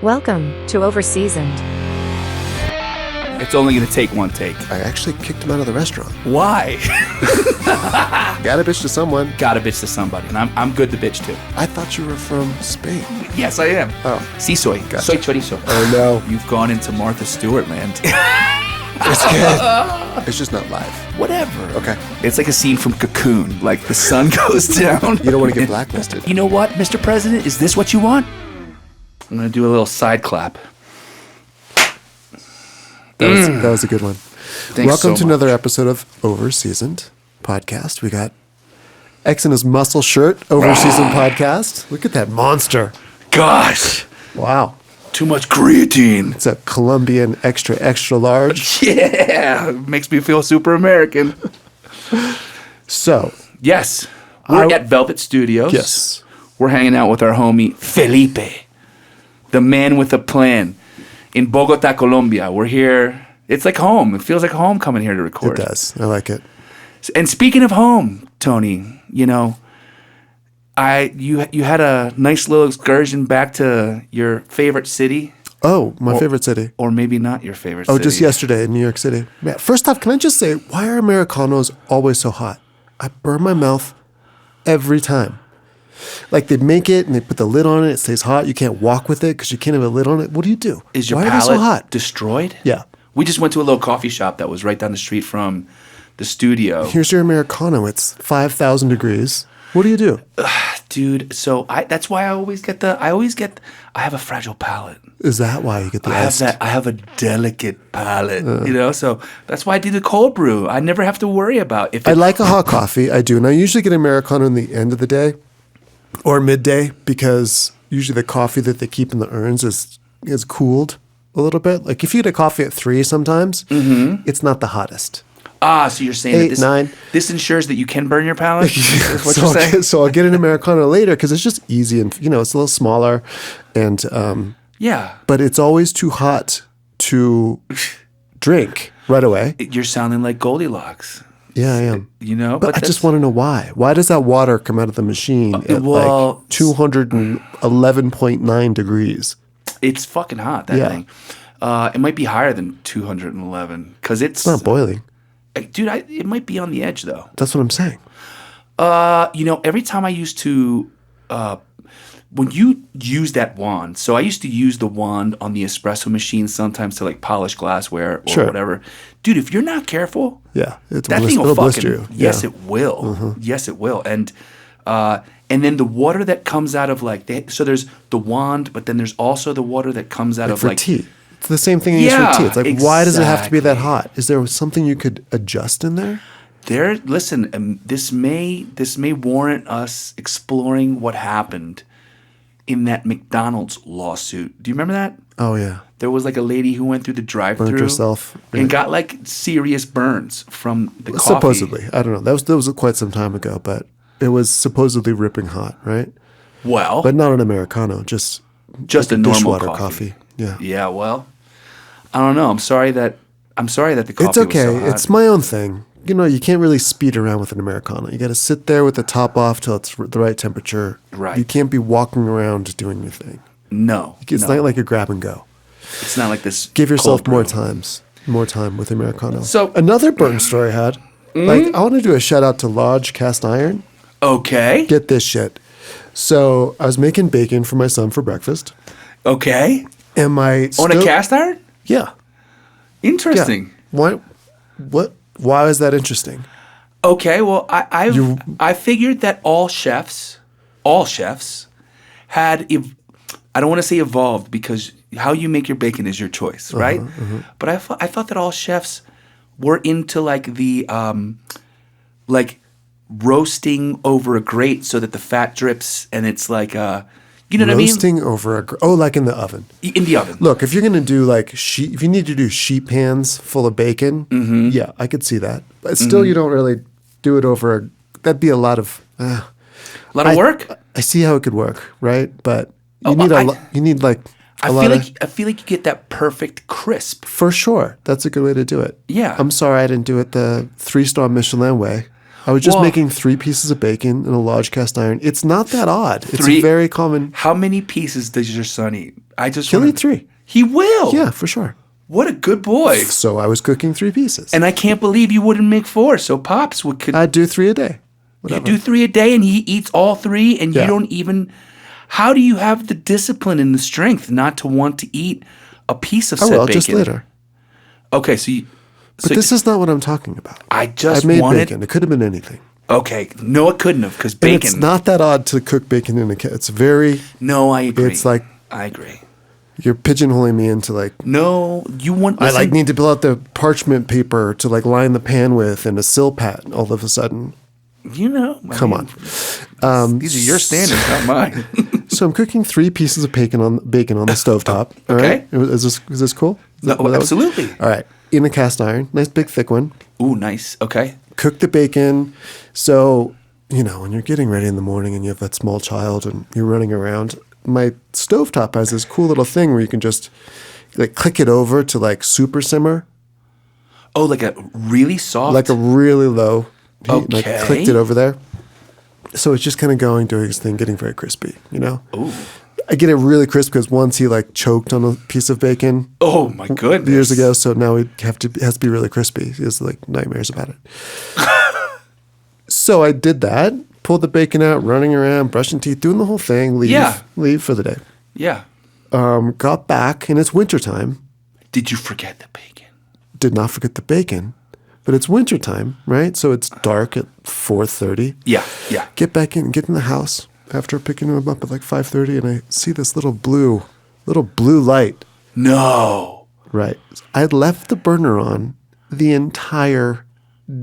Welcome to OverSeasoned. It's only going to take one take. I actually kicked him out of the restaurant. Why? Gotta bitch to someone. Gotta bitch to somebody, and I'm good to bitch to. I thought you were from Spain. Yes, I am. Oh. Sí soy. Gotcha. Soy chorizo. Oh, no. You've gone into Martha Stewart land. It's good. It's just not live. Whatever. Okay. It's like a scene from Cocoon. Like the sun goes down. You don't want to get blacklisted. You know what, Mr. President? Is this what you want? I'm going to do a little side clap. That was a good one. Thanks Welcome so to much. another episode of OverSeasoned podcast. We got X in his muscle shirt, OverSeasoned podcast. Look at that monster. Gosh. Wow. Too much creatine. It's a Colombian extra large. Yeah. Makes me feel super American. So, Yes. We're at Velvet Studios. yes. We're hanging out with our homie Felipe, the man with a plan, in Bogota, Colombia. We're here. It's like home. It feels like home coming here to It record. does. I like it. And speaking of home, Tony, you know, you had a nice little excursion back to your favorite city, Oh, my favorite city. or maybe not your favorite Oh, city. just yesterday in New York City. Man, first off, can I just say, why are Americanos always so hot? I burn my mouth every time. Like they make it and they put the lid on it. It stays hot. You can't walk with it because you can't have a lid on it. What do you do? Is your why are they palate so hot? destroyed? Yeah. We just went to a little coffee shop that was right down the street from the studio. Here's your Americano. It's 5,000 degrees. What do you do? Dude, so that's why I have a fragile palate. Is that why you get the iced? I have a delicate palate, you know. So that's why I do the cold brew. I never have to worry about if I like a hot coffee. I do. And I usually get Americano in the end of the day or midday because usually the coffee that they keep in the urns is cooled a little bit. Like if you get a coffee at 3 sometimes, it's not the hottest. So you're saying 8, that this 9. this ensures that you can burn your palate? Is what you're saying? So I'll get an Americano later because it's just easy and, you know, it's a little smaller. And Yeah. but it's always too hot to drink right away. You're sounding like Goldilocks, Yeah, I am. you know? But I just want to know why. Why does that water come out of the machine at well, like 211.9 degrees? It's fucking hot, that Yeah. thing. It might be higher than 211 because it's It's not boiling. dude, it might be on the edge, though. That's what I'm saying. You know, every time I used to, when you use that wand, so I used to use the wand on the espresso machine sometimes to like polish glassware or Sure. whatever. Dude, if you're not careful, Yeah, that thing will it'll fucking, blister you. yes, Yeah. it will. Yes, it will. And then the water that comes out of so there's the wand, but then there's also the water that comes out of for like tea. It's the same thing you use Yeah, for tea. It's like, why does it have to be that exactly. hot? Is there something you could adjust in there? Listen, this may warrant us exploring what happened in that McDonald's lawsuit. Do you remember that? Oh, yeah. There was like a lady who went through the drive-through Burnt herself. and got like serious burns from the coffee. Supposedly. I don't know. That was quite some time ago, but it was supposedly ripping hot, right? Well, But not an Americano, just just like a normal dishwater coffee. Yeah. Yeah, well, I don't know. I'm sorry that the coffee It's okay. was so hot. It's my own thing. You know, you can't really speed around with an Americano. You got to sit there with the top off till it's the right temperature. Right. You can't be walking around doing your thing. No. It's no. not like a grab and go. It's not like this. Give yourself cold more brew. time with Americano. So- another burn story I had. Like, I want to do a shout out to Lodge Cast Iron. Okay. Get this shit. So I was making bacon for my son for breakfast, Okay. and my On a cast iron? Yeah. Interesting. Why? What? Why is that interesting? Okay, well, I figured that all chefs had, I don't want to say evolved because how you make your bacon is your choice, right? But I thought that all chefs were into like the like roasting over a grate so that the fat drips and it's like you know what I mean? Roasting over like in the oven. In the oven. Look, if you're gonna do like if you need to do sheet pans full of bacon, yeah, I could see that. But still, you don't really do it over. That'd be a lot of. A lot of work? I see how it could work, right? But you need like I feel like you get that perfect crisp. for sure. That's a good way to do it. Yeah. I'm sorry I didn't do it the 3-star Michelin way. I was just Whoa. making 3 pieces of bacon in a large cast iron. It's not that odd. It's 3? very common. How many pieces does your son eat? I just He'll wanna- eat 3. He will. Yeah, for sure. What a good boy. So I was cooking 3 pieces. And I can't believe you wouldn't make 4. So Pops could I'd do 3 a day. you do 3 a day, and he eats all 3, and you Yeah. don't even. How do you have the discipline and the strength not to want to eat a piece of Oh, said well, bacon? just later. Okay, so you. But So this is not what I'm talking about. I just I made wanted. bacon. It could have been anything. Okay, no, it couldn't have because And bacon. it's not that odd to cook bacon in a can. It's very, No, I agree. It's like- I agree. you're pigeonholing me into like, No, you want. I listen, like need to pull out the parchment paper to like line the pan with and a sill pat all of a sudden. You know. Come on. These are your standards, not mine. So I'm cooking 3 pieces of bacon on the stovetop. All Okay. right? Is this cool? Is No, that what that was? absolutely. All right. In a cast iron, nice big thick one. Ooh, nice. Okay. Cook the bacon. So, when you're getting ready in the morning and you have that small child and you're running around, my stovetop has this cool little thing where you can just like click it over to like super simmer, Oh, like a really soft. like a really low heat. Like Okay. clicked it over there. So it's just kind of doing its thing, getting very crispy, Ooh. I get it really crisp because once he like choked on a piece of bacon Oh my goodness. years ago, so now it has to be really crispy. He has like nightmares about it. So I did that, pulled the bacon out, running around, brushing teeth, doing the whole thing, leave for the day. Yeah. Got back and it's wintertime. Did you forget the bacon? Did not forget the bacon, but it's wintertime, right? So it's dark at 4:30. Yeah. Yeah. Get back in, get in the house after picking him up at like 5:30, and I see this little blue light. No. Right. I'd left the burner on the entire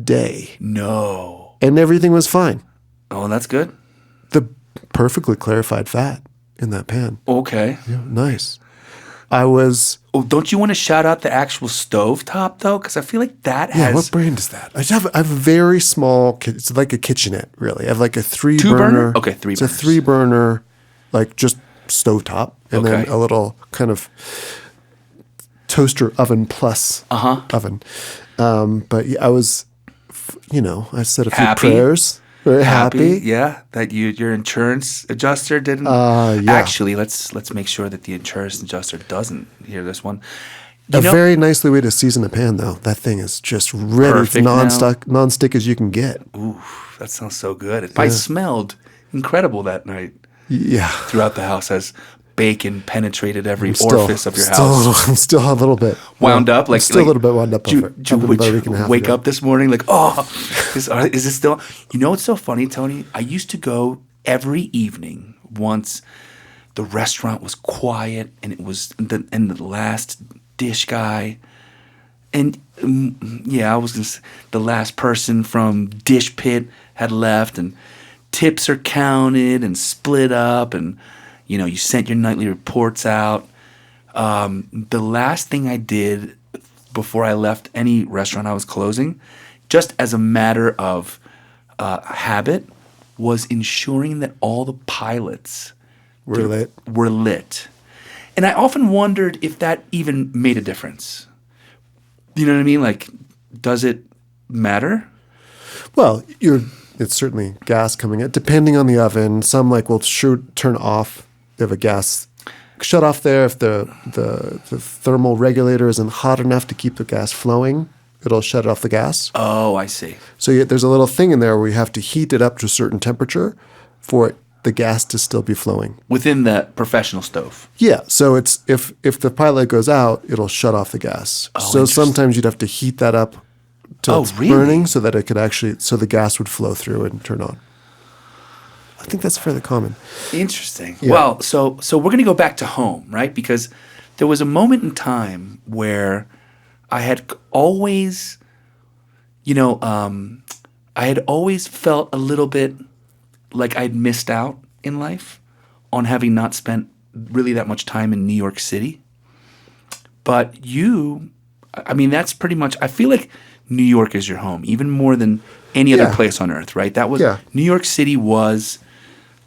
day, No. and everything was fine. Oh, that's good. The perfectly clarified fat in that pan. Okay. Yeah, nice. I was. Oh, don't you want to shout out the actual stove top though? Because I feel like that Yeah, has what brand is that? I have a very small. It's like a kitchenette, really. I have like a 3 2 burner. burner? Okay, 3 It's a burners. 3 burner, like just stovetop, and then Okay. a little kind of toaster oven plus oven. But yeah, I was, I said a few Happy? prayers. Very happy. Yeah, that your insurance adjuster didn't. Yeah. Actually, let's make sure that the insurance adjuster doesn't hear this one. A very nicely way to season a pan, though. That thing is just ready, Perfect now. non-stick as you can get. Ooh, that sounds so good. It probably smelled incredible that night Yeah. throughout the house as bacon penetrated every orifice of your still house. I'm still a little bit Wound up, like still a little bit wound up. Did you, over it. Up about a week and a half wake ago. up this morning like, oh, is this still? You know what's so funny, Tony? I used to go every evening once the restaurant was quiet and it was the last dish guy, and yeah, I was gonna say, the last person from Dish Pit had left, and tips are counted and split up, and you sent your nightly reports out. The last thing I did before I left any restaurant I was closing, just as a matter of habit, was ensuring that all the pilots were lit. And I often wondered if that even made a difference. You know what I mean? Like, does it matter? Well, it's certainly gas coming in. Depending on the oven, some will turn off. They have a gas shut off there. If the thermal regulator isn't hot enough to keep the gas flowing, it'll shut off the gas. Oh, I see. So there's a little thing in there where you have to heat it up to a certain temperature for the gas to still be flowing. Within the professional stove. Yeah, so it's if the pilot goes out, it'll shut off the gas. Oh, So interesting. sometimes you'd have to heat that up till it's really? burning so that it could so the gas would flow through and turn on. I think that's fairly common. Interesting. Yeah. Well, so we're going to go back to home, right? Because there was a moment in time where I had always, I had always felt a little bit like I'd missed out in life on having not spent really that much time in New York City. But that's pretty much, I feel like New York is your home, even more than any other Yeah. place on earth, right? That was, Yeah. New York City was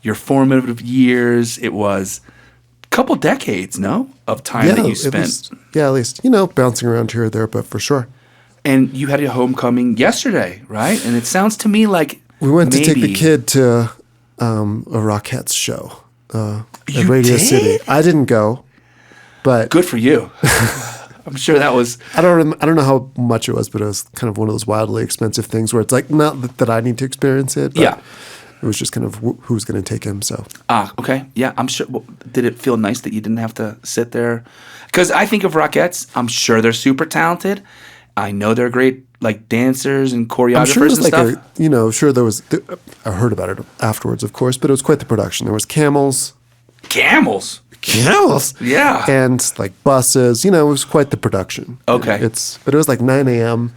your formative years. It was a couple decades, no? Of time that you spent. At least, bouncing around here or there, but for sure. And you had a homecoming yesterday, right? And it sounds to me like We went to take the maybe- kid to a Rockettes show at You Radio did? City. I didn't go, but Good for you. I'm sure that was. I don't know how much it was, but it was kind of one of those wildly expensive things where it's like not that I need to experience it, but Yeah. it was just kind of who's going to take him. So Okay. Yeah, I'm sure. Well, did it feel nice that you didn't have to sit there? Because I think of Rockettes. I'm sure they're super talented. I know they're great, like dancers and choreographers I'm sure it was and like stuff. sure there was. I heard about it afterwards, of course, but it was quite the production. There was camels, Camels. Yeah. and like buses. It was quite the production. Okay. But it was like 9 a.m.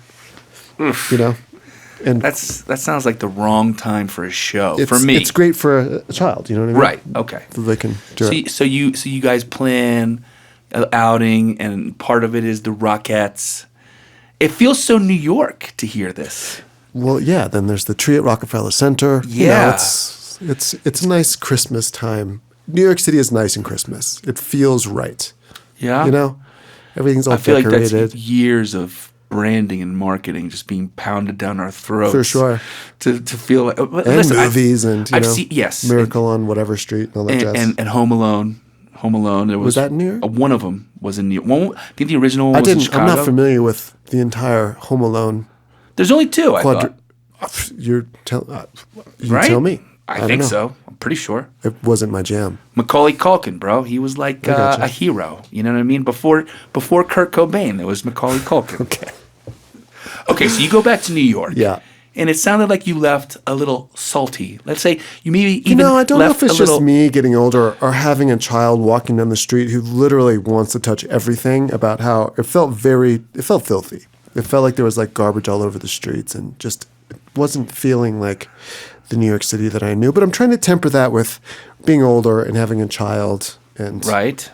And That sounds like the wrong time for a show for me. It's great for a child. You know what I mean? Right. Okay. So they can do it. So you guys plan an outing, and part of it is the Rockettes. It feels so New York to hear this. Well, yeah. Then there's the tree at Rockefeller Center. Yeah. It's a nice Christmas time. New York City is nice in Christmas. It feels right. Yeah. Everything's all I feel decorated. like that's years of branding and marketing just being pounded down our throats. For sure. To feel like And listen, movies I've seen yes, Miracle on whatever street and all that jazz. and Home Alone. Home Alone. There Was that in New York? One of them was in New York. I think the original one was in Chicago. I'm not familiar with the entire Home Alone. There's only two. I thought. You Right? tell me. I don't think know. so. I'm pretty sure. It wasn't my jam. Macaulay Culkin, bro. He was like gotcha. a hero. You know what I mean? Before Kurt Cobain, there was Macaulay Culkin. Okay. Okay, so you go back to New York. Yeah. And it sounded like you left a little salty. Let's say you maybe even I don't know left if it's a little. just me getting older or having a child walking down the street who literally wants to touch everything about how it felt filthy. It felt like there was like garbage all over the streets and just it wasn't feeling like the New York City that I knew. But I'm trying to temper that with being older and having a child and Right.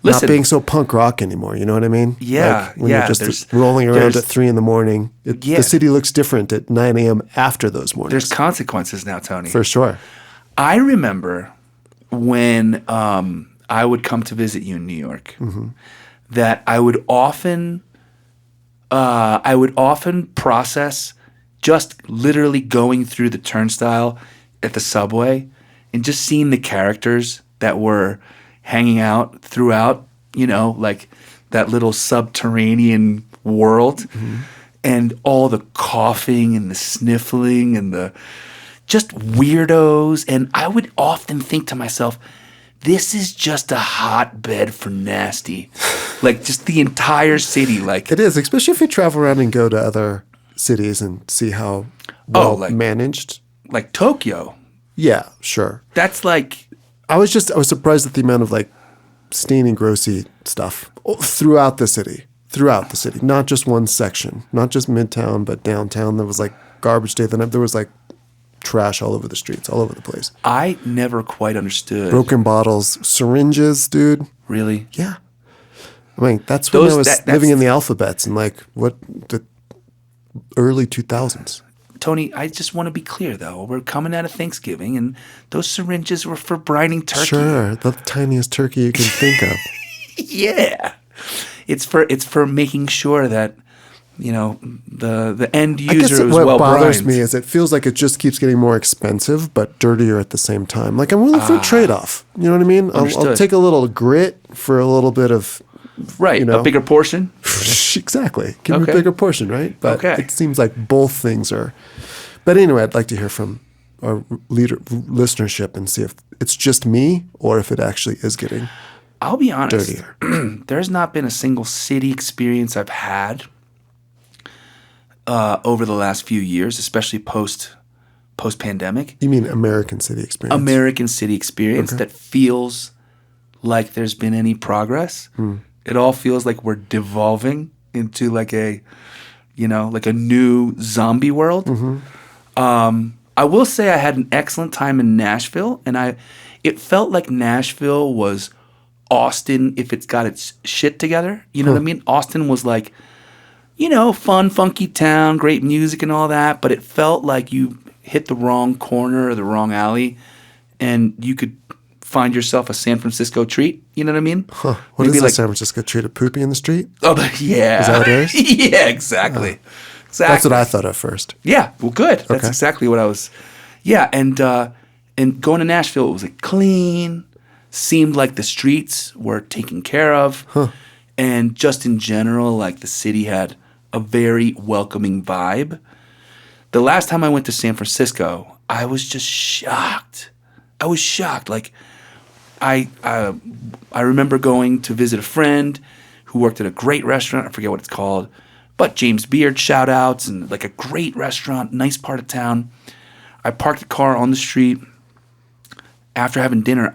not Listen, being so punk rock anymore. You know what I mean? Yeah, Like when yeah, you're there's- just rolling around there's- at 3 a.m. Yeah. The city looks different at 9 a.m. after those mornings. there's consequences now, Tony. For sure. I remember when I would come to visit you in New York, that I would often process just literally going through the turnstile at the subway and just seeing the characters that were hanging out throughout, like that little subterranean world, and all the coughing and the sniffling and the just weirdos. And I would often think to myself, this is just a hotbed for nasty. Like just the entire city. Like It is, especially if you travel around and go to other cities and see how well like- managed. like Tokyo. Yeah, sure. That's like I was surprised at the amount of like stain and grossy stuff throughout the city, not just one section, not just Midtown, but downtown. There was like garbage day. Then there was like trash all over the streets, all over the place. I never quite understood. Broken bottles, syringes, dude. Really? Yeah. I mean, that's when Those- I was that's- living in the alphabets in like the early 2000s. Tony, I just want to be clear though. We're coming out of Thanksgiving and those syringes were for brining turkey. Sure, the tiniest turkey you can think of. Yeah. It's for making sure that the end I guess user is what well bothers brined. me is it feels like it just keeps getting more expensive, but dirtier at the same time. Like I'm willing for a trade-off. You know what I mean? I'll Understood. take a little grit for a little bit of Right, you know. a bigger portion. exactly. Give me Okay. a bigger portion, right? But Okay. it seems like both things are. But anyway, I'd like to hear from our listenership and see if it's just me or if it actually is getting I'll be honest. dirtier. There's not been a single city experience I've had over the last few years, especially post-pandemic. You mean American city experience? American city experience that feels like there's been any progress. It all feels like we're devolving into like a new zombie world. I will say I had an excellent time in Nashville, and it felt like Nashville was Austin if it's got its shit together. You know what I mean? Austin was like, fun, funky town, great music and all that, but it felt like you hit the wrong corner or the wrong alley, and you could find yourself a San Francisco treat. You know what I mean? Huh. What is a San Francisco treat? A poopy in the street? Oh, yeah. Is that what it is? Yeah, exactly. Exactly. That's what I thought at first. Yeah, well, good. That's Okay. exactly what I was. Yeah, and going to Nashville, it was like clean. Seemed like the streets were taken care of, and just in general, like the city had a very welcoming vibe. The last time I went to San Francisco, I was just shocked. I was shocked. Like, I remember going to visit a friend who worked at a great restaurant. I forget what it's called. But James Beard shout outs and like a great restaurant, nice part of town. I parked the car on the street. After having dinner,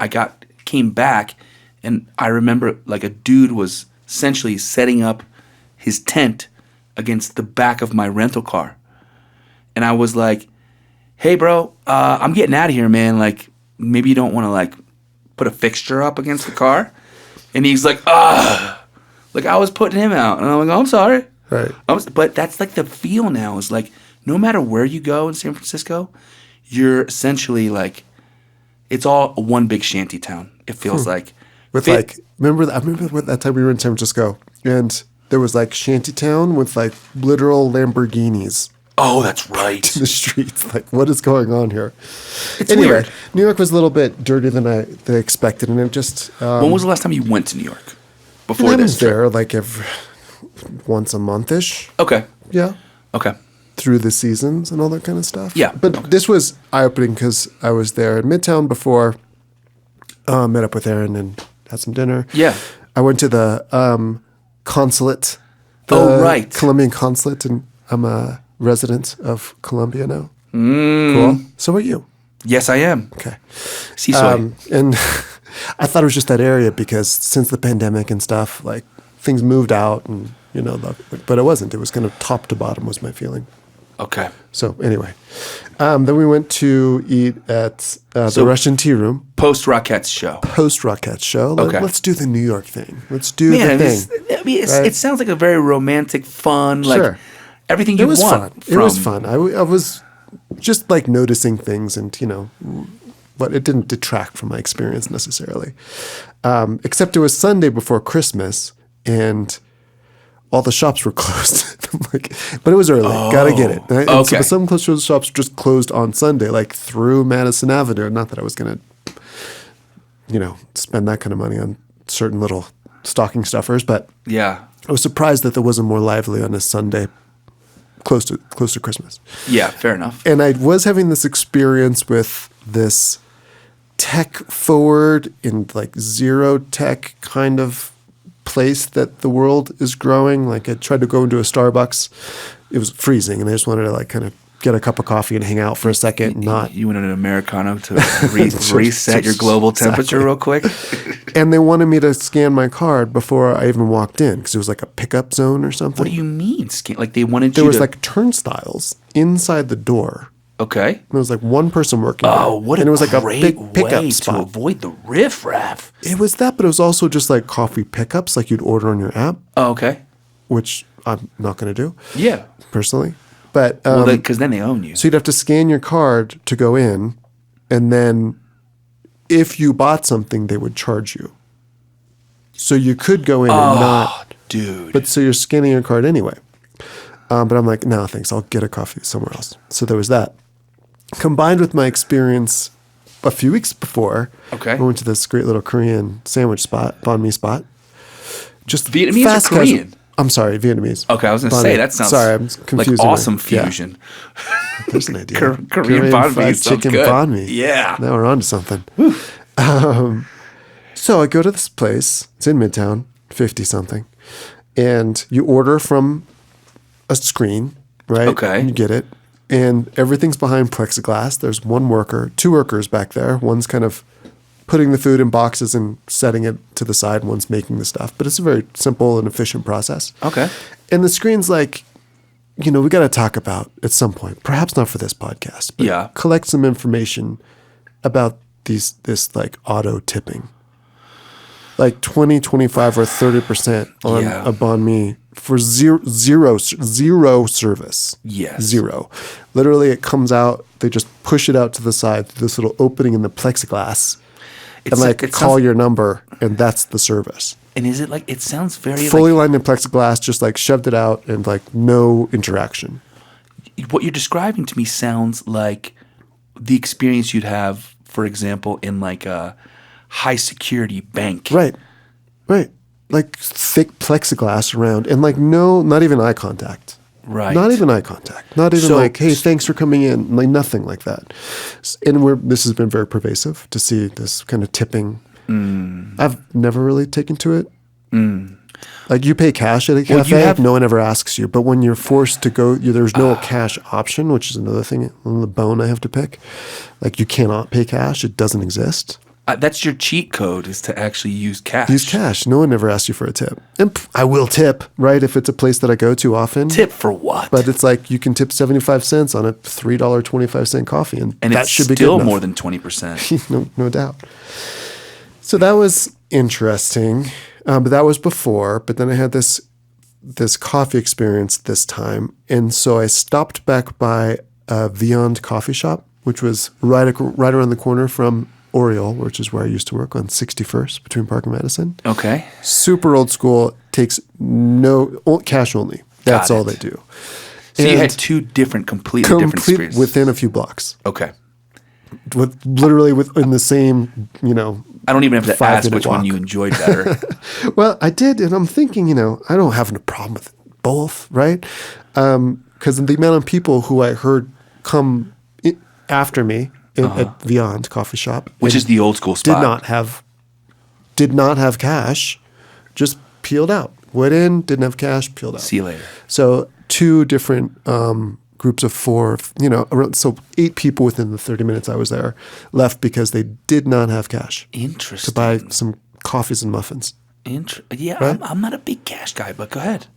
came back and I remember like a dude was essentially setting up his tent against the back of my rental car. And I was like, hey bro, I'm getting out of here, man. Like maybe you don't want to like put a fixture up against the car. And he's like, like I was putting him out. And I'm like, oh, I'm sorry. Right. But that's like the feel now is like no matter where you go in San Francisco, you're essentially like it's all one big shanty town. It feels like. With I remember that time we were in San Francisco and there was like shanty town with like literal Lamborghinis. Oh, that's right. In the streets. Like what is going on here? It's anyway, weird. New York was a little bit dirtier than I expected and it just When was the last time you went to New York? I Before was this trip? there like once a month-ish. Okay. Yeah. Okay. Through the seasons and all that kind of stuff. Yeah. But this was eye-opening because I was there in Midtown before, met up with Aaron and had some dinner. Yeah. I went to the consulate, right. Colombian consulate, and I'm a resident of Colombia now. Cool. So are you? Yes, I am. Okay. Si soy. And I thought it was just that area because since the pandemic and stuff, like things moved out and, you know, but it wasn't. It was kind of top to bottom was my feeling. Okay. So anyway, then we went to eat at the Russian Tea Room. Post Rockettes show. Post Rockettes show. Okay. Let's do the New York thing. Let's do the thing. Right? It sounds like a very romantic, fun, like Sure. everything you It was want. fun. It was fun. I was just like noticing things and, you know, but it didn't detract from my experience necessarily. Except it was Sunday before Christmas and all the shops were closed. But it was early. Gotta get it. Right? And so some shops just closed on Sunday, like through Madison Avenue. Not that I was going to, you know, spend that kind of money on certain little stocking stuffers, but Yeah. I was surprised that there wasn't more lively on a Sunday close to Christmas. Yeah, fair enough. And I was having this experience with this tech forward and like zero tech kind of place that the world is growing. Like I tried to go into a Starbucks. It was freezing and I just wanted to like kind of get a cup of coffee and hang out for a second and not. You wanted an Americano to reset your global temperature real quick? And they wanted me to scan my card before I even walked in because it was like a pickup zone or something. What do you mean? Like they wanted There you was to... like turnstiles inside the door. Okay. And there was like one person working. Oh, what and a it was like a great big pickup way spot. to avoid the riffraff. It was that, but it was also just like coffee pickups, like you'd order on your app, Oh, okay. which I'm not going to do Yeah. personally. But Because then they own you. so you'd have to scan your card to go in, and then if you bought something, they would charge you. So you could go in and not, Dude. but so you're scanning your card anyway. But I'm like, no, thanks. I'll get a coffee somewhere else. So there was that. Combined with my experience a few weeks before, Okay. I went to this great little Korean sandwich spot, banh mi spot. Just Vietnamese or fast casual- Korean? I'm sorry, Vietnamese. Okay, I was going to Banh say, mi. that sounds sorry, I'm like confusing awesome it. Yeah, fusion. there's an idea. Korean banh mi fried sounds chicken good. banh mi. Yeah. Now we're on to something. So I go to this place. It's in Midtown, 50-something. And you order from a screen, right? Okay. And you get it. And everything's behind plexiglass. There's two workers back there. One's kind of putting the food in boxes and setting it to the side. One's making the stuff. But it's a very simple and efficient process. Okay. And the screen's like, you know, we got to talk about at some point, perhaps not for this podcast, but Yeah. collect some information about this like auto tipping. Like 20, 25, or 30% on Yeah. a banh mi for zero service. Yes. Zero. Literally, it comes out, they just push it out to the side through this little opening in the plexiglass. and like call your number, and that's the service. And is it like, it sounds very fully lined in plexiglass, just like shoved it out and like no interaction. What you're describing to me sounds like the experience you'd have, for example, in like a high security bank. Right. Like thick plexiglass around and like not even eye contact. Right. Not even eye contact. Not even like, hey, thanks for coming in. Like nothing like that. And this has been very pervasive to see this kind of tipping. I've never really taken to it. Like you pay cash at a cafe, no one ever asks you. But when you're forced to go, there's no cash option, which is another thing on the bone I have to pick. Like you cannot pay cash. It doesn't exist. That's your cheat code, is to actually use cash. Use cash. No one ever asks you for a tip. And I will tip, right, if it's a place that I go to often. Tip for what? But it's like you can tip 75 cents on a $3.25 coffee. And that should be still good more than 20%. no doubt. So that was interesting. But that was before. But then I had this coffee experience this time. And so I stopped back by a Beyond coffee shop, which was right around the corner from Oriole, which is where I used to work on 61st between Park and Madison. Okay. Super old school, takes cash only. That's all they do. So you had two completely different experiences. Within a few blocks. Okay. Literally within the same, I don't even have to ask which walk. one you enjoyed better. Well, I did, and I'm thinking, I don't have a problem with both, right? Because the amount of people who I heard come after me at Beyond coffee shop, which is the old school spot, did not have cash, just peeled out. Went in, didn't have cash, peeled out. See you later. So two different groups of four, so 8 people within the 30 minutes I was there left because they did not have cash. Interesting. To buy some coffees and muffins. Yeah, right? I'm not a big cash guy, but go ahead.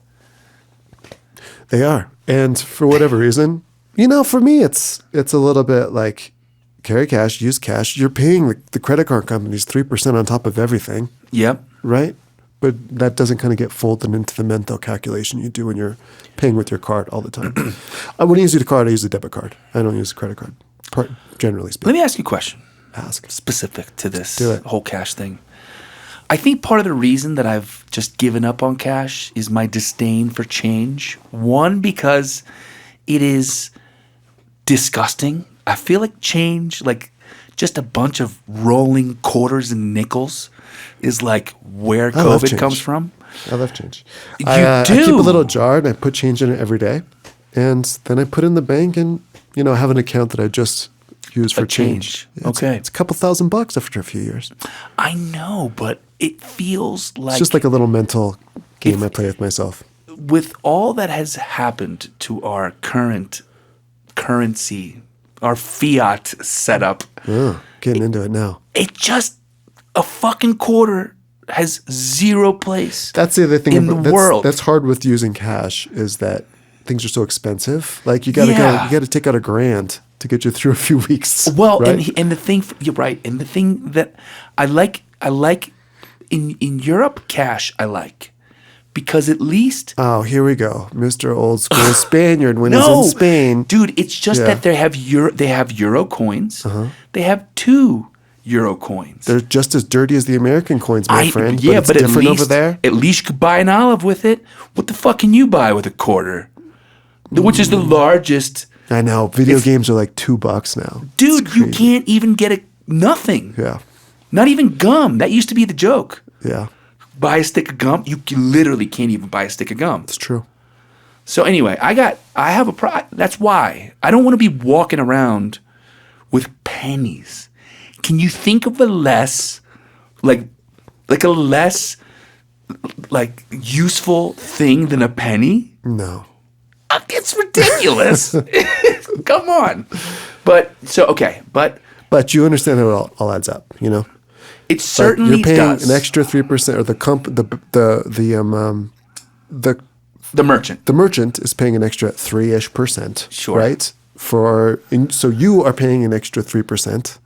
They are. And for whatever reason, for me, it's a little bit like carry cash, use cash. You're paying the credit card companies 3% on top of everything. Yep. Right? But that doesn't kind of get folded into the mental calculation you do when you're paying with your card all the time. When I use the card, I use a debit card. I don't use a credit card, generally speaking. Let me ask you a question. Ask. Specific to this Do it. whole cash thing. I think part of the reason that I've just given up on cash is my disdain for change. One, because it is disgusting. I feel like change, like just a bunch of rolling quarters and nickels, is like where COVID comes from. I love change. You do? I keep a little jar and I put change in it every day. And then I put it in the bank and, have an account that I just use for change. Okay. It's a couple $1,000 after a few years. I know, but it feels like... It's just like a little mental game I play with myself. With all that has happened to our current currency, our fiat setup... Getting into it now. It just... A fucking quarter has zero place. That's the other thing in the world. That's hard with using cash, is that things are so expensive. Like you got to take out $1,000 to get you through a few weeks. Well, right? and the thing, you're right. And the thing that I like in Europe, cash I like. Because at least... Oh, here we go. Mr. Old School Spaniard when he's in Spain. Dude, it's just that they have Euro coins. They have 2 Euro coins. They're just as dirty as the American coins, my friend. Yeah, but it's different over there. At least you could buy an olive with it. What the fuck can you buy with a quarter? Which is the largest... I know. Video games are like $2 now. Dude, you can't even get nothing. Yeah. Not even gum. That used to be the joke. Yeah. Buy a stick of gum. You literally can't even buy a stick of gum. It's true. So anyway, that's why. I don't want to be walking around with pennies. Can you think of a less useful thing than a penny? No. It's ridiculous. Come on. But you understand how it all adds up, It certainly you're paying does. an extra 3%, or The merchant. The merchant is paying an extra 3-ish%. Sure. Right? So you are paying an extra 3%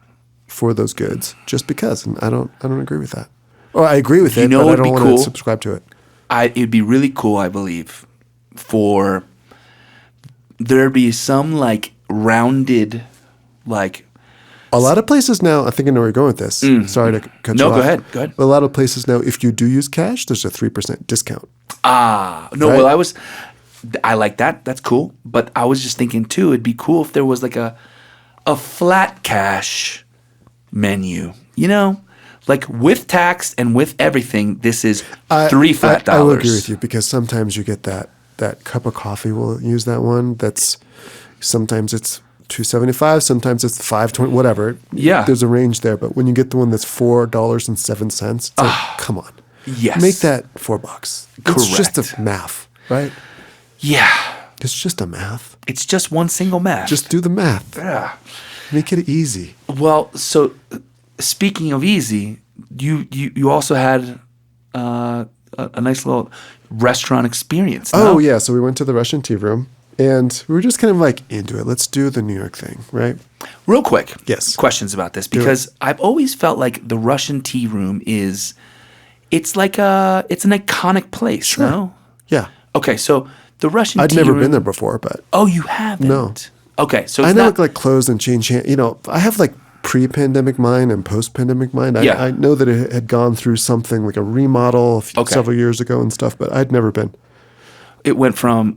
for those goods just because, and I don't agree with that. Or I agree with it, but I don't want to subscribe to it. It'd be really cool, I believe, for there'd be some rounded A lot of places now, I think I know where you're going with this. Sorry to cut you No, off. go ahead. Go ahead. A lot of places now, if you do use cash, there's a 3% discount. No, Right? well, I like that. That's cool. But I was just thinking too, it'd be cool if there was like a flat cash menu, you know, like with tax and with everything. This is $3 flat. I will agree with you because sometimes you get that cup of coffee. We'll use that one. That's sometimes it's $2.75, sometimes it's $5.20, whatever. Yeah. There's a range there, but when you get the one that's $4.07, it's like, come on. Yes. Make that $4. It's just Correct. a math, right? Yeah. It's just a math. It's just one single math. Just do the math. Yeah. Make it easy. Well, so speaking of easy, you also had a nice little restaurant experience. No? Oh, yeah. So we went to the Russian tea room and we were just kind of like into it. Let's do the New York thing, right? Real quick. Yes. Questions about this because I've always felt like the Russian tea room it's an iconic place, Sure. no? Yeah. Okay, so the Russian I'd tea never room. been there before, but Oh, you haven't? No. Okay, so I it's know not it like closed and changed hands. You know, I have like pre-pandemic mind and post-pandemic mind. Yeah. I know that it had gone through something like a remodel several years ago and stuff, but I'd never been. it went from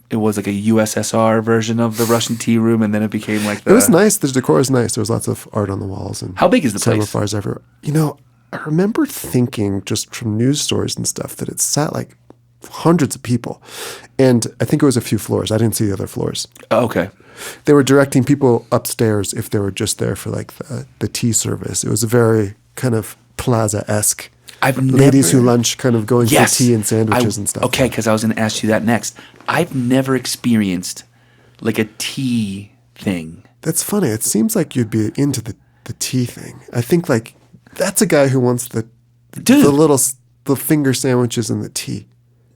it was like a USSR version of the Russian tea room, and then it became like the. It was nice. The decor is nice. There was lots of art on the walls and How big is the place? semaphores everywhere. You know, I remember thinking just from news stories and stuff that it sat like hundreds of people, and I think it was a few floors. I didn't see the other floors. Okay. They were directing people upstairs if they were just there for like the tea service. It was a very kind of plaza-esque. I've Ladies never- who lunch kind of going Yes. for tea and sandwiches and stuff. Okay, because I was going to ask you that next. I've never experienced like a tea thing. That's funny. It seems like you'd be into the tea thing. I think like that's a guy who wants the the finger sandwiches and the tea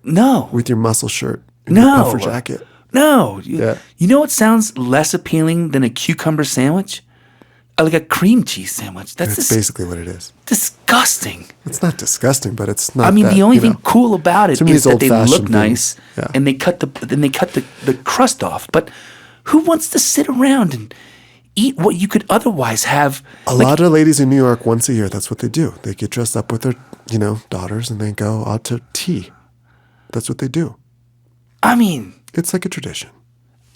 No. with your muscle shirt and No. your puffer jacket. No. Yeah. You know what sounds less appealing than a cucumber sandwich? Like a cream cheese sandwich. That's That's basically what it is. disgusting. It's not disgusting, but it's not. I mean, that, the only you thing know. cool about it To me, is it's that they look old-fashioned nice things. Yeah. and they cut the crust off. But who wants to sit around and eat what you could otherwise have? A lot of ladies in New York once a year, that's what they do. They get dressed up with their, daughters and they go out to tea. That's what they do. I mean, It's like a tradition.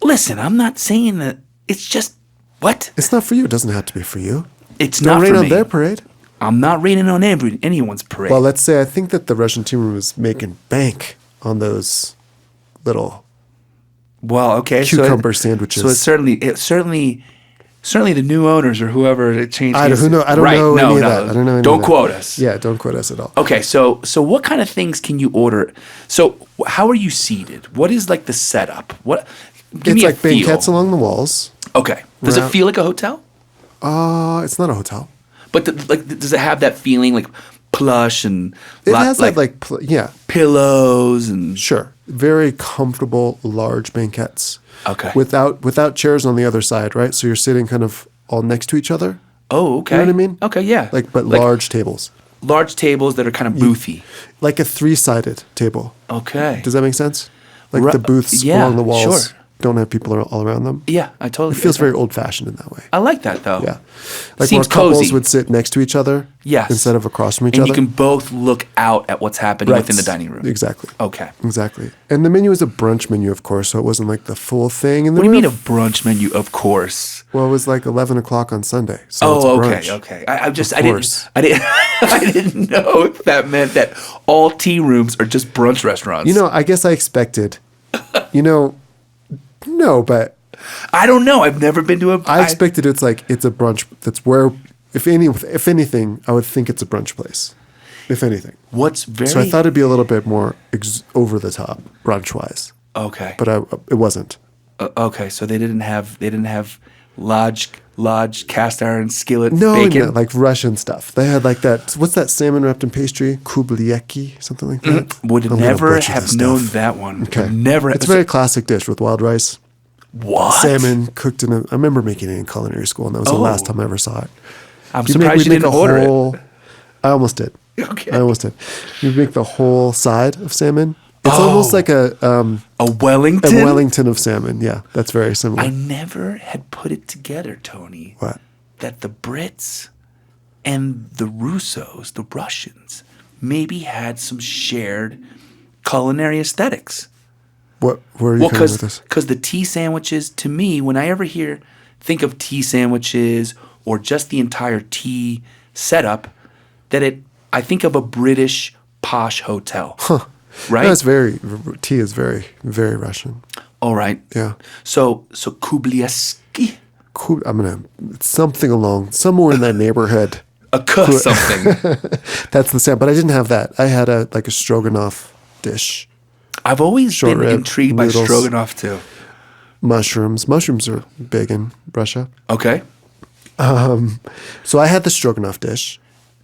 listen, I'm not saying that. It's just what? It's not for you. It doesn't have to be for you. It's Don't not rain for on me. their parade. I'm not raining on anyone's parade. Well, let's say I think that the Russian team room is making bank on those little. Well, okay. Cucumber sandwiches. So it's certainly the new owners or whoever it changed. I don't know any of that. I don't know any Don't of that. quote us. Yeah, don't quote us at all. Okay, so what kind of things can you order? So how are you seated? What is like the setup? What? Give It's me like a feel. banquettes along the walls. Okay. Does it Right. feel like a hotel? It's not a hotel. But does it have that feeling like plush and It has that yeah, pillows and sure. Very comfortable, large banquettes. Okay. Without chairs on the other side, right? So you're sitting kind of all next to each other. Oh, okay. You know what I mean? Okay, yeah. But large tables. large tables that are kind of boothy. Like a 3-sided table. Okay. Does that make sense? Like Ru- the booths yeah, along the walls sure. don't have people all around them. Yeah, I totally. It feels get that. very old-fashioned in that way. I like that though. Yeah. Like Seems where couples cozy. would sit next to each other. Yes. Instead of across from each And other. you can both look out at what's happening within the dining room. Exactly. Okay. Exactly. And the menu was a brunch menu, of course, so it wasn't like the full thing. And What do you mean a brunch menu? Of course. Well, it was like 11 o'clock on Sunday. So Oh, it's a brunch. okay. I course. I didn't know if that meant that all tea rooms are just brunch restaurants. You know, I guess I expected, no, but I don't know. I've never been to a. I expected it's a brunch. That's where, if anything, I would think it's a brunch place, if anything. What's very. So I thought it'd be a little bit more over the top, brunch wise. Okay. But it wasn't. Okay, so they didn't have large cast iron skillet No, bacon. like Russian stuff. They had like that. What's that salmon wrapped in pastry? Kublieki, something like that. Would I'm gonna never butcher have this known stuff. that one. Okay. Never. It's a very classic dish with wild rice. What? Salmon cooked in I remember making it in culinary school, and that was the last time I ever saw it. I'm You'd surprised you we'd didn't order it. I almost did. Okay. I almost did. You'd make the whole side of salmon. It's almost like a Wellington. Wellington of salmon. Yeah, that's very similar. I never had put it together, Tony. What? that the Brits and the Russos, the Russians, maybe had some shared culinary aesthetics. Where are you coming with this? Because the tea sandwiches, to me, when I ever think of tea sandwiches or just the entire tea setup, I think of a British posh hotel. Huh. Right? Tea is very, very Russian. All right. Yeah. So Kublieski. It's somewhere in that neighborhood. Something. That's the same. But I didn't have that. I had a stroganoff dish. I've always been intrigued by stroganoff too. Mushrooms. Mushrooms are big in Russia. Okay. So I had the stroganoff dish.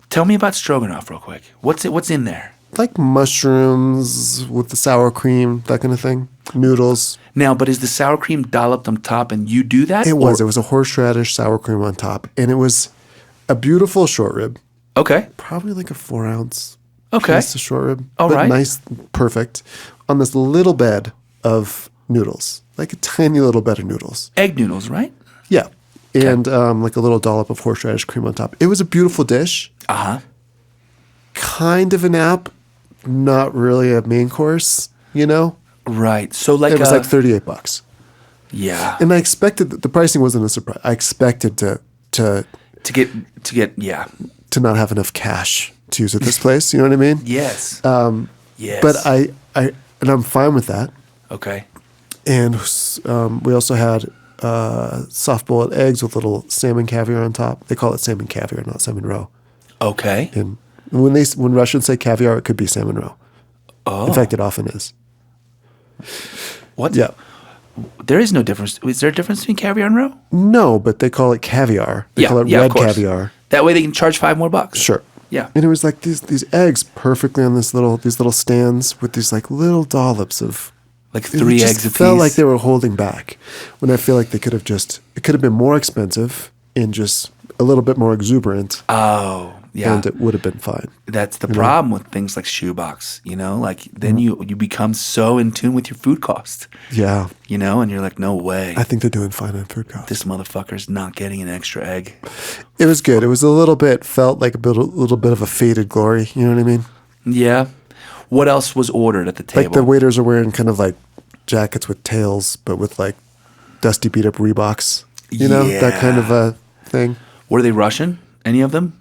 Tell me about stroganoff real quick. What's in there? Like mushrooms with the sour cream, that kind of thing. Noodles. Now, but is the sour cream dolloped on top and you do that? It was. It was a horseradish sour cream on top. And it was a beautiful short rib. Okay. Probably like a 4-ounce piece of short rib. All right. Nice, perfect. On this little bed of noodles. Like a tiny little bed of noodles. Egg noodles, right? Yeah. Okay. And like a little dollop of horseradish cream on top. It was a beautiful dish. Uh-huh. Kind of an app. Not really a main course, Right. So like it was like $38. Yeah. And I expected the pricing wasn't a surprise. I expected to not have enough cash to use at this place. You know what I mean? Yes. Yes. But I'm fine with that. Okay. And we also had soft boiled eggs with little salmon caviar on top. They call it salmon caviar, not salmon roe. Okay. And when Russians say caviar, it could be salmon roe. Oh. In fact, it often is. What? Yeah. There is no difference. Is there a difference between caviar and roe? No, but they call it caviar. They call it red caviar. That way they can charge $5 more. Sure. Yeah. And it was like these eggs perfectly on these little stands with these like little dollops of like 3 eggs a piece. It felt like they were holding back when I feel like it could have been more expensive and just a little bit more exuberant. Oh, yeah. And it would have been fine. That's the problem with things like shoebox, like then you become so in tune with your food cost. Yeah. And you're like, no way. I think they're doing fine on food cost. This motherfucker's not getting an extra egg. It was good. It was felt like a little bit of a faded glory. You know what I mean? Yeah. What else was ordered at the table? Like the waiters are wearing kind of like jackets with tails, but with like dusty beat up Reeboks. That kind of a thing. Were they Russian? Any of them?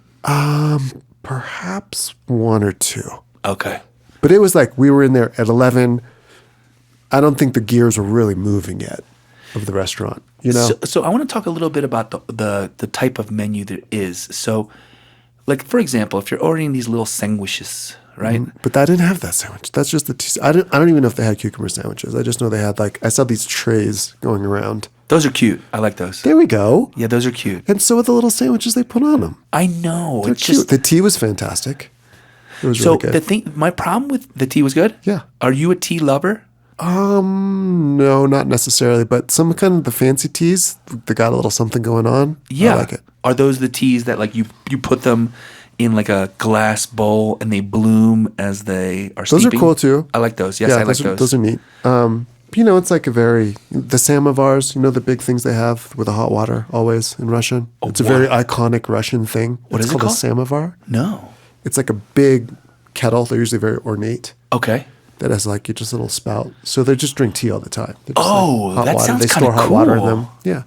Perhaps 1 or 2. Okay. But it was like we were in there at 11. I don't think the gears were really moving yet of the restaurant, So I want to talk a little bit about the type of menu there is. So, like, for example, if you're ordering these little sandwiches, right? Mm-hmm. But I didn't have that sandwich. That's just I don't even know if they had cucumber sandwiches. I just know they had I saw these trays going around. Those are cute. I like those. There we go. Yeah, those are cute. And so are the little sandwiches they put on them. I know. They're cute. The tea was fantastic. It was really good. My problem with the tea was good? Yeah. Are you a tea lover? No, not necessarily, but some kind of the fancy teas, they got a little something going on. Yeah. I like it. Are those the teas that like you put them in like a glass bowl and they bloom as they are steeping? Those are cool too. I like those. Yes, I like those. Those are neat. It's like the samovars, the big things they have with the hot water always in Russian. It's a very iconic Russian thing. What is it called? called? A samovar. No. It's like a big kettle. They're usually very ornate. Okay. That has like just a little spout. So they just drink tea all the time. Just hot that water. Sounds They kind of store hot cool. water in them. Yeah.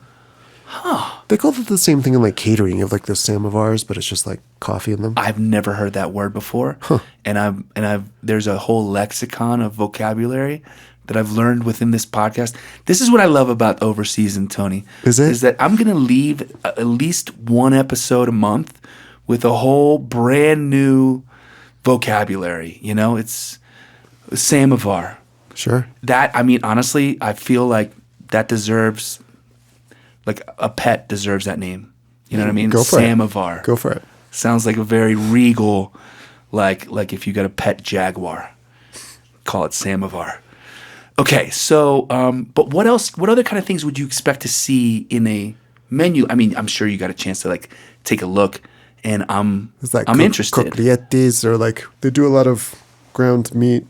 Huh. They call it the same thing in like catering. You have like those samovars, but it's just like coffee in them. I've never heard that word before. Huh. And there's a whole lexicon of vocabulary that I've learned within this podcast. This is what I love about OverSeasoned, Tony. Is it? Is that I'm going to leave at least one episode a month with a whole brand new vocabulary. It's samovar. Sure. Honestly, I feel like that deserves, like a pet deserves that name. You know what I mean? Go for samovar. It. Go for it. Sounds like a very regal, like if you got a pet jaguar, call it samovar. Okay, so, but what else? What other kind of things would you expect to see in a menu? I'm sure you got a chance to like take a look, and I'm interested. Coquillettes, or like they do a lot of ground meat,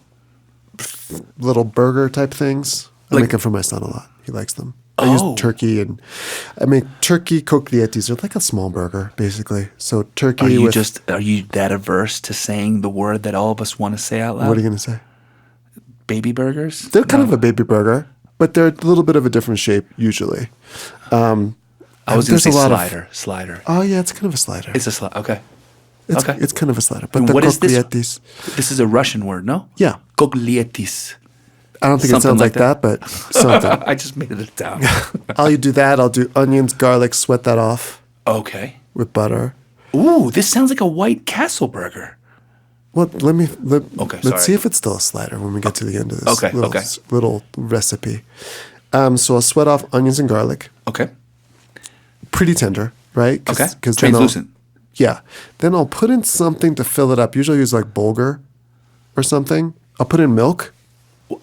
little burger type things. I make them for my son a lot. He likes them. I use turkey, and I make turkey coquillettes. They're like a small burger, basically. So turkey Are you that averse to saying the word that all of us want to say out loud? What are you going to say? Baby burgers? They're kind of a baby burger, but they're a little bit of a different shape usually. I was going to say slider. Oh, yeah, it's kind of a slider. It's a slider. Okay. It's kind of a slider. But And the what is this? coquillettes. This is a Russian word, no? Yeah. Coquillettes. I don't think Something it sounds like like that, but something. I just made it down. I'll do that. I'll do onions, garlic, sweat that off Okay. with butter. Ooh, this sounds like a White Castle burger. Well, let's sorry. see if it's still a slider when we get to the end of this little recipe. So I'll sweat off onions and garlic. Okay. Pretty tender, right? Okay. Cause Translucent. Yeah. Then I'll put in something to fill it up. Usually I use like bulgur or something. I'll put in milk.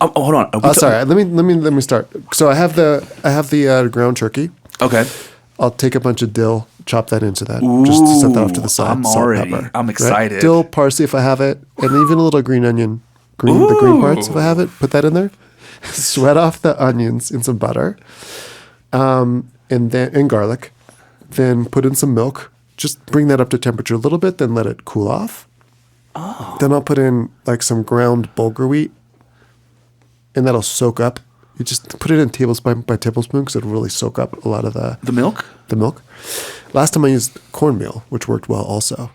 Hold on. Sorry. Let me start. So I have the ground turkey. Okay. I'll take a bunch of dill, chop that into that, just to set that off to the side. I'm excited. Right? Dill, parsley if I have it, and even a little green onion, the green parts if I have it. Put that in there. Sweat off the onions in some butter, and garlic. Then put in some milk. Just bring that up to temperature a little bit. Then let it cool off. Oh. Then I'll put in like some ground bulgur wheat, and that'll soak up. You just put it in tablespoon by tablespoon because it'll really soak up a lot of the milk. The milk. Last time I used cornmeal, which worked well also.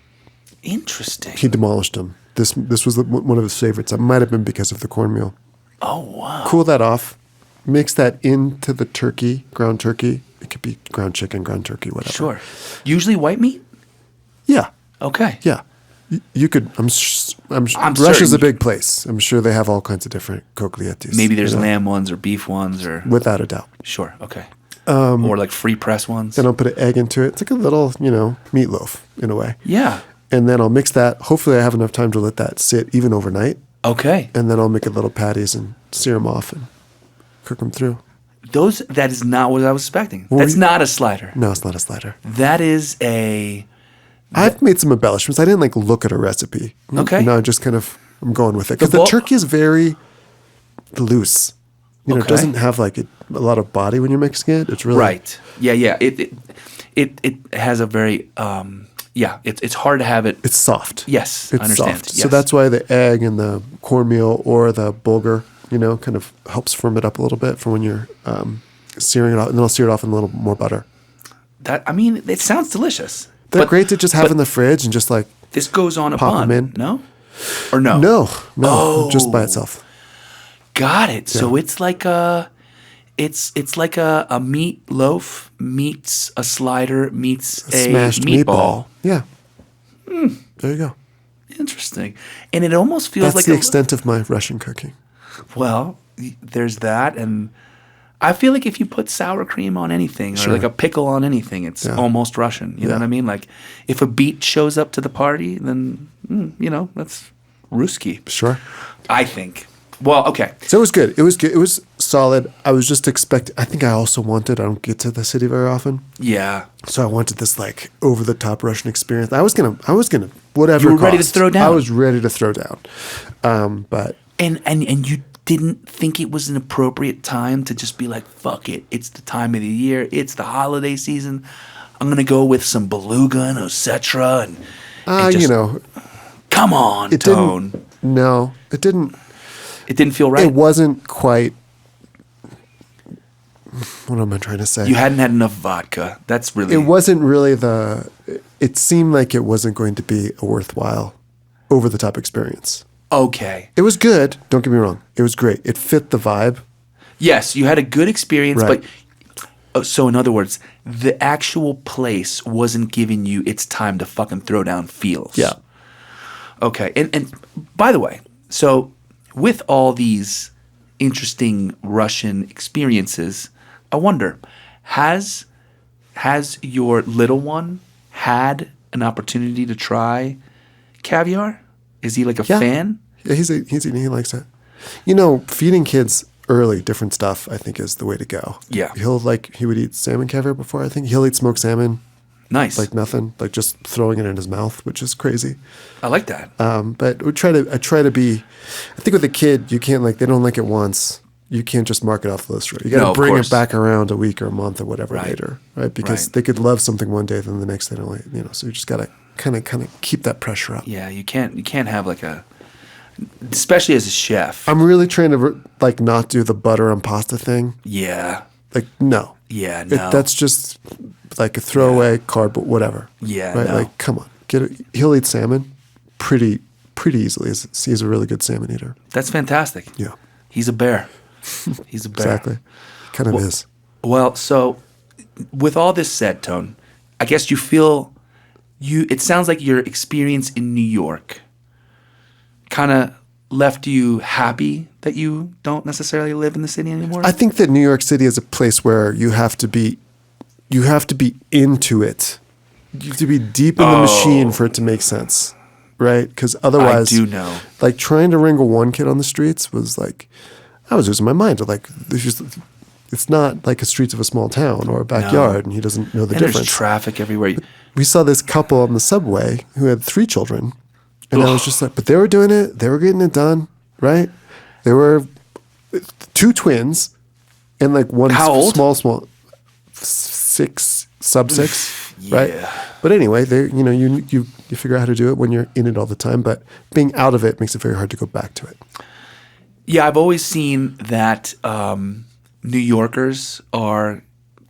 Interesting. He demolished them. This was one of his favorites. It might have been because of the cornmeal. Oh, wow. Cool that off. Mix that into the turkey, ground turkey. It could be ground chicken, ground turkey, whatever. Sure. Usually white meat? Yeah. Okay. Yeah. You could. I'm Russia's certain. a big place. I'm sure they have all kinds of different coquillettes. Maybe there's lamb ones or beef ones or without a doubt. Sure. Okay. Or like free press ones. Then I'll put an egg into it. It's like a little, meatloaf in a way. Yeah. And then I'll mix that. Hopefully, I have enough time to let that sit even overnight. Okay. And then I'll make it little patties and sear them off and cook them through. That is not what I was expecting. That's not a slider. No, it's not a slider. That is a. I've made some embellishments. I didn't look at a recipe. Okay. No, just kind of I'm going with it because the turkey is very loose. It doesn't have a lot of body when you're mixing it. It's really right. Yeah. It has a very It's hard to have it. It's soft. Yes, it's I understand. Soft. Yes. So that's why the egg and the cornmeal or the bulgur, kind of helps firm it up a little bit for when you're searing it off. And then I'll sear it off in a little more butter. It sounds delicious. They're great to just have in the fridge and just this goes on a pop bun. them in. No? Or no? No, just by itself. Got it. Yeah. So it's like it's like a meat loaf meets a slider meets a smashed meatball. Yeah. There you go. Interesting. And it almost feels That's the extent of my Russian cooking. Well, there's that, and I feel like if you put sour cream on anything or like a pickle on anything, it's almost Russian. You know what I mean? Like if a beet shows up to the party, then that's Ruski. Sure. I think. Well, okay. So it was good. It was good. It was solid. I was just expecting. I think I don't get to the city very often. Yeah. So I wanted this over the top Russian experience. I was gonna whatever. You were ready to throw down. I was ready to throw down. But and you didn't think it was an appropriate time to just be like, fuck it. It's the time of the year. It's the holiday season. I'm gonna go with some beluga and Osetra and just, come on, Tone. No, it didn't. It didn't feel right. It wasn't quite. What am I trying to say? You hadn't had enough vodka. That's really. It wasn't really It seemed like it wasn't going to be a worthwhile, over the top experience. Okay. It was good. Don't get me wrong. It was great. It fit the vibe. Yes, you had a good experience, right. but so in other words, the actual place wasn't giving you its time to fucking throw down feels. Yeah. Okay. And by the way, so with all these interesting Russian experiences, I wonder, has your little one had an opportunity to try caviar? Is he like a fan? Yeah, he likes it. Feeding kids early different stuff, I think, is the way to go. Yeah. He would eat salmon caviar before, I think. He'll eat smoked salmon. Nice. Like nothing, like just throwing it in his mouth, which is crazy. I like that. But I try to be, I think with a kid, you can't they don't like it once. you can't just mark it off the list. Right? You No, got to of bring course. it back around a week or a month or whatever Right. later, right? Because Right. they could love something one day, then the next they don't like, So you just got to kind of keep that pressure up. Yeah, you can't have like especially as a chef. I'm really trying to not do the butter on pasta thing. Yeah. Like no, Yeah, no. that's just like a throwaway carb, but whatever. Yeah, right. no. Like come on, get it. He'll eat salmon pretty easily. He's a really good salmon eater. That's fantastic. Yeah. He's a bear. He's a bear. Exactly. Kind of is. Well, so with all this said, Tone, I guess it sounds like your experience in New York kind of left you happy that you don't necessarily live in the city anymore? I think that New York City is a place where you have to be into it. You have to be deep in the machine for it to make sense, right? Because otherwise, I do know. Like trying to wrangle one kid on the streets was like, I was losing my mind. Like, it's not like a streets of a small town or a backyard, and he doesn't know the And difference. there's traffic everywhere. We saw this couple on the subway who had 3 children, and I was just like, but they were doing it. They were getting it done, right? They were 2 twins and like one How old? small, 6, sub 6, Yeah. right? But anyway, they, you figure out how to do it when you're in it all the time, but being out of it makes it very hard to go back to it. Yeah, I've always seen that New Yorkers are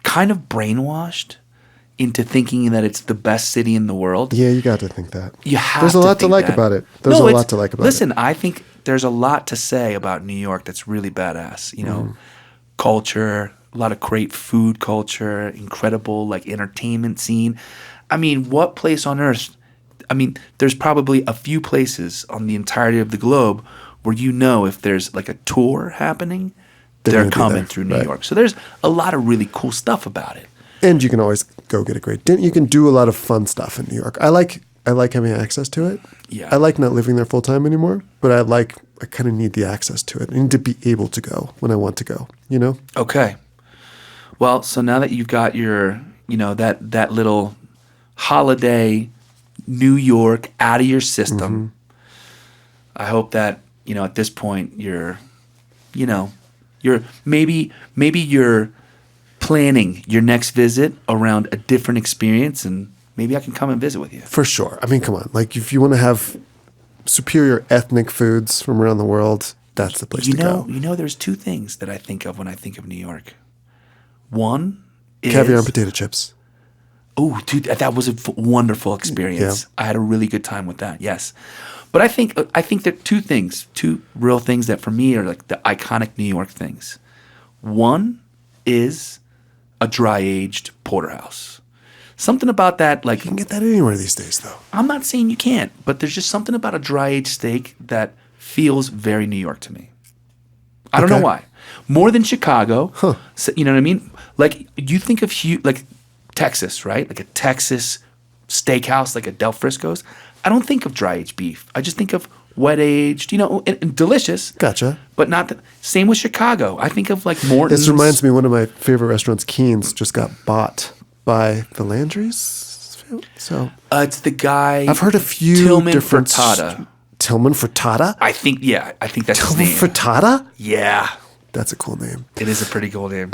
kind of brainwashed into thinking that it's the best city in the world. Yeah, you got to think that. You have There's a to lot to think like that. about it. There's a lot to like about it. Listen, I think there's a lot to say about New York that's really badass. Culture, a lot of great food culture, incredible like entertainment scene. I mean, what place on earth? I mean, there's probably a few places on the entirety of the globe where if there's like a tour happening, They're they're gonna be coming there, through New right. York. So there's a lot of really cool stuff about it. And you can always go get a great dinner. You can do a lot of fun stuff in New York. I like having access to it. Yeah. I like not living there full time anymore, but I kind of need the access to it. I need to be able to go when I want to go, Okay. Well, so now that you've got your, that little holiday New York out of your system, I hope that, at this point you're maybe you're planning your next visit around a different experience, and maybe I can come and visit with you. For sure. I mean, come on. Like if you want to have superior ethnic foods from around the world, that's the place to go. There's 2 things that I think of when I think of New York. One is Caviar and potato chips. Oh, dude, that was a wonderful experience. Yeah. I had a really good time with that. Yes, but I think that 2 real things that for me are like the iconic New York things. One is a dry aged porterhouse. Something about that, like You can get that anywhere these days, though. I'm not saying you can't, but there's just something about a dry aged steak that feels very New York to me. I don't know Okay. why. More than Chicago. So, you know what I mean? Like you think of like Texas, right? Like a Texas steakhouse, like a Del Frisco's. I don't think of dry aged beef. I just think of wet aged, and delicious. Gotcha. But not the same with Chicago. I think of like Morton's. This reminds me, one of my favorite restaurants, Keen's, just got bought by the Landry's. So It's the guy. I've heard a few Tillman different Frittata. Tillman Frittata? I think that's his Tillman name. Frittata? Yeah, That's a cool name. it is a pretty cool name.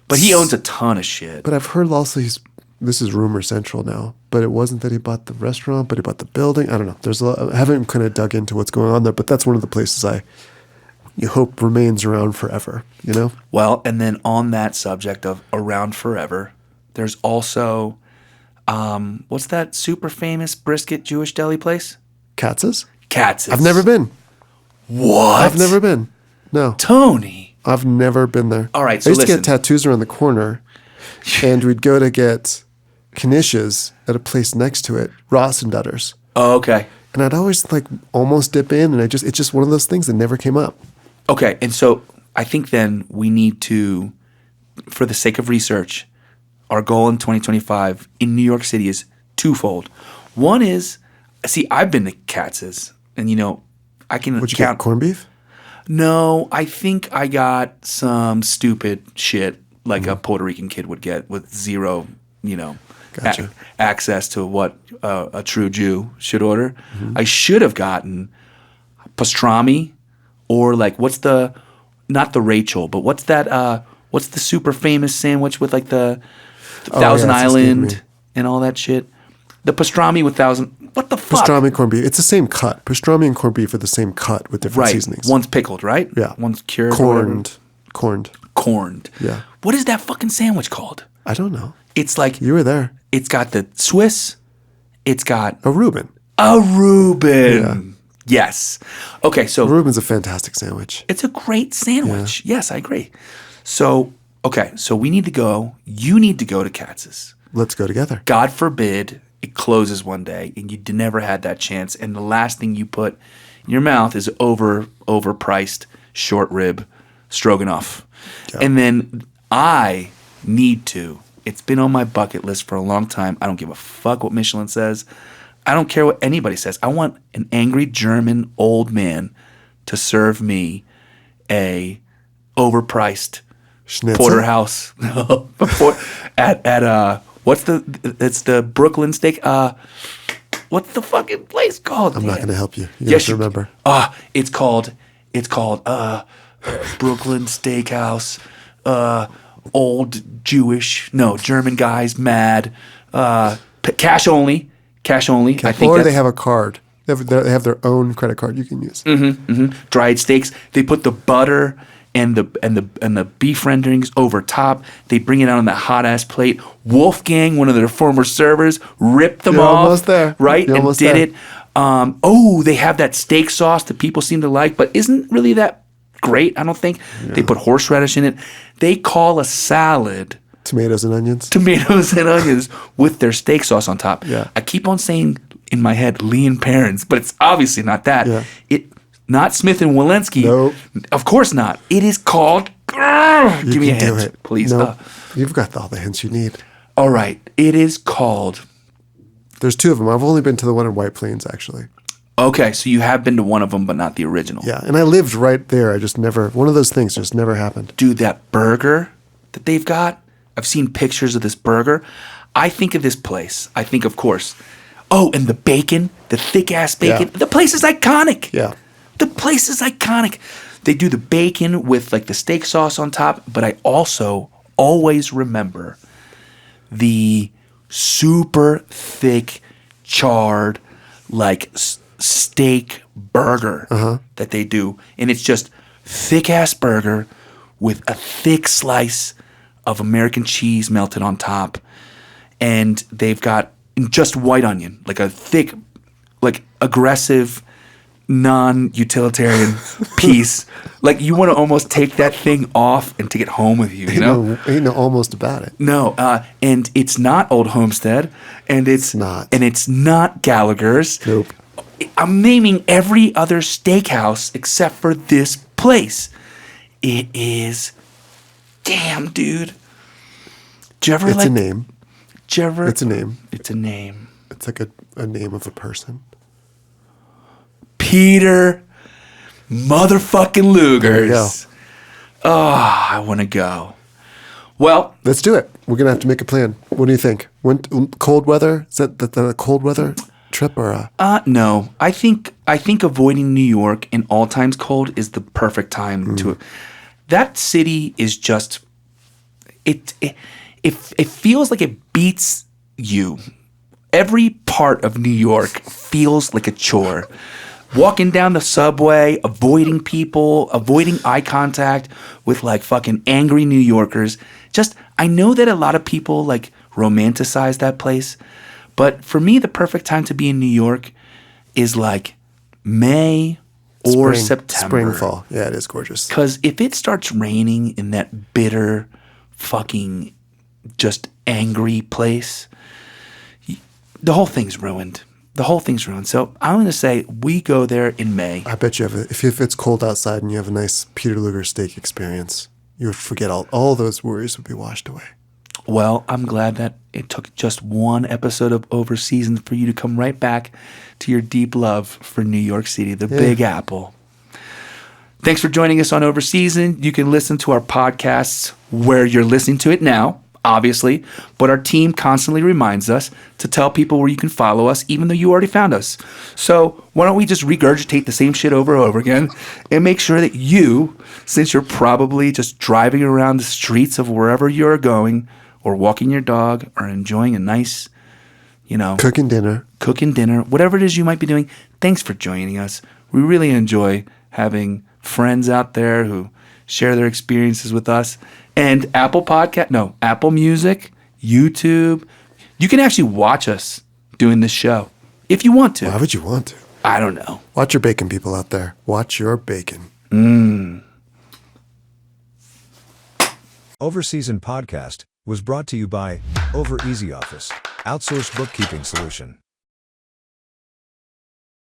But he owns a ton of shit. But I've heard also this is rumor central now, but it wasn't that he bought the restaurant, but he bought the building. I don't know. I haven't kind of dug into what's going on there, but that's one of the places you hope remains around forever, Well, and then on that subject of around forever, there's also what's that super famous brisket Jewish deli place? Katz's? Katz's. I've never been. What? I've never been. No. Tony. I've never been there. All right, I so used to listen. get tattoos around the corner, and we'd go to get knishes at a place next to it, Ross and Dutters. Oh, okay. And I'd always almost dip in, and it's just one of those things that never came up. Okay, and so I think then we need to, for the sake of research, our goal in 2025 in New York City is twofold. One is, I've been to Katz's, and I can Would you count. get corned beef? No, I think I got some stupid shit like a Puerto Rican kid would get with zero, Gotcha. access to what a true Jew should order. I should have gotten pastrami or like what's the not the Rachel, but what's that? What's the super famous sandwich with like the Oh, Thousand yeah, it's escaping me. Island and all that shit? The pastrami with thousand. What the fuck? Pastrami corned beef. It's the same cut. Pastrami and corned beef are the same cut with different Right. seasonings. One's pickled, right? Yeah. One's cured. or whatever. Corned. Corned. Yeah. What is that fucking sandwich called? I don't know. It's like You were there. it's got the Swiss. It's got A Reuben. a Reuben. Yes. Okay, so Reuben's a fantastic sandwich. it's a great sandwich. Yes, I agree. So, okay, so we need to go. You need to go to Katz's. Let's go together. God forbid it closes one day and you never had that chance, and the last thing you put in your mouth is overpriced short rib stroganoff. Yeah. And then I need to. It's been on my bucket list for a long time. I don't give a fuck what Michelin says. I don't care what anybody says. I want an angry German old man to serve me a overpriced Schnitzel? porterhouse at it's the Brooklyn Steak. What's the fucking place called? I'm not going to help you. You Yes, have to remember. It's called Brooklyn Steakhouse. Old German guys mad. Cash only. I think Or that's, they have a card. They have their own credit card you can use. dried steaks. They put the butter and the beef renderings over top. They bring it out on that hot ass plate. Wolfgang, one of their former servers, ripped them You're off. almost there. Right? You're and almost did there. it. They have that steak sauce that people seem to like, but isn't really that great, I don't think. They put horseradish in it. They call a salad Tomatoes and onions. tomatoes and onions with their steak sauce on top. Yeah. I keep on saying in my head Lean Parents, but it's obviously not that. Yeah. Not Smith and Walensky. Nope. Of course not. It is called. You Give me a can do hint, it. please. Nope. You've got all the hints you need. All right. It is called. There's two of them. I've only been to the one in White Plains, actually. Okay, so you have been to one of them, but not the original. Yeah, and I lived right there. I just never, one of those things just never happened. Dude, that burger that they've got. I've seen pictures of this burger. I think of this place. I think, of course. Oh, and the bacon, the thick ass bacon. Yeah. The place is iconic. Yeah. The place is iconic. They do the bacon with like the steak sauce on top, but I also always remember the super thick, charred, like steak burger that they do. And it's just thick ass burger with a thick slice of American cheese melted on top. And they've got just white onion, like a thick, like aggressive, non-utilitarian piece. Like you want to almost take that thing off and take it home with you, you know? Ain't no almost about it. No, and it's not Old Homestead, and it's not. and it's not Gallagher's. Nope. I'm naming every other steakhouse except for this place. It is, damn, dude. Do you ever It's like? a name. Do you ever? It's a name. It's a name. It's like a name of a person. Peter, motherfucking Lugers. There you go. Oh, I want to go. Well, Let's do it. We're gonna have to make a plan. What do you think? Cold weather? Is that the cold weather trip or a? no. I think avoiding New York in all times cold is the perfect time to. That city is just. It feels like it beats you. Every part of New York feels like a chore. Walking down the subway, avoiding people, avoiding eye contact with like fucking angry New Yorkers. Just, I know that a lot of people like romanticize that place, but for me, the perfect time to be in New York is like May or September. Spring, fall. Yeah, it is gorgeous. Because if it starts raining in that bitter, fucking, just angry place, the whole thing's ruined. The whole thing's ruined. So I'm going to say we go there in May. I bet you if it's cold outside and you have a nice Peter Luger steak experience, you would forget all those worries would be washed away. Well, I'm glad that it took just one episode of OverSeasoned for you to come right back to your deep love for New York City, the Big Apple. Thanks for joining us on OverSeasoned. You can listen to our podcasts where you're listening to it now, obviously, but our team constantly reminds us to tell people where you can follow us, even though you already found us. So why don't we just regurgitate the same shit over and over again and make sure that you, since you're probably just driving around the streets of wherever you're going, or walking your dog, or enjoying a nice, Cooking dinner, whatever it is you might be doing, thanks for joining us. We really enjoy having friends out there who share their experiences with us. And Apple Music, YouTube. You can actually watch us doing this show if you want to. Why would you want to? I don't know. Watch your bacon, people out there. Watch your bacon. OverSeasoned podcast was brought to you by Over Easy Office, outsourced bookkeeping solution.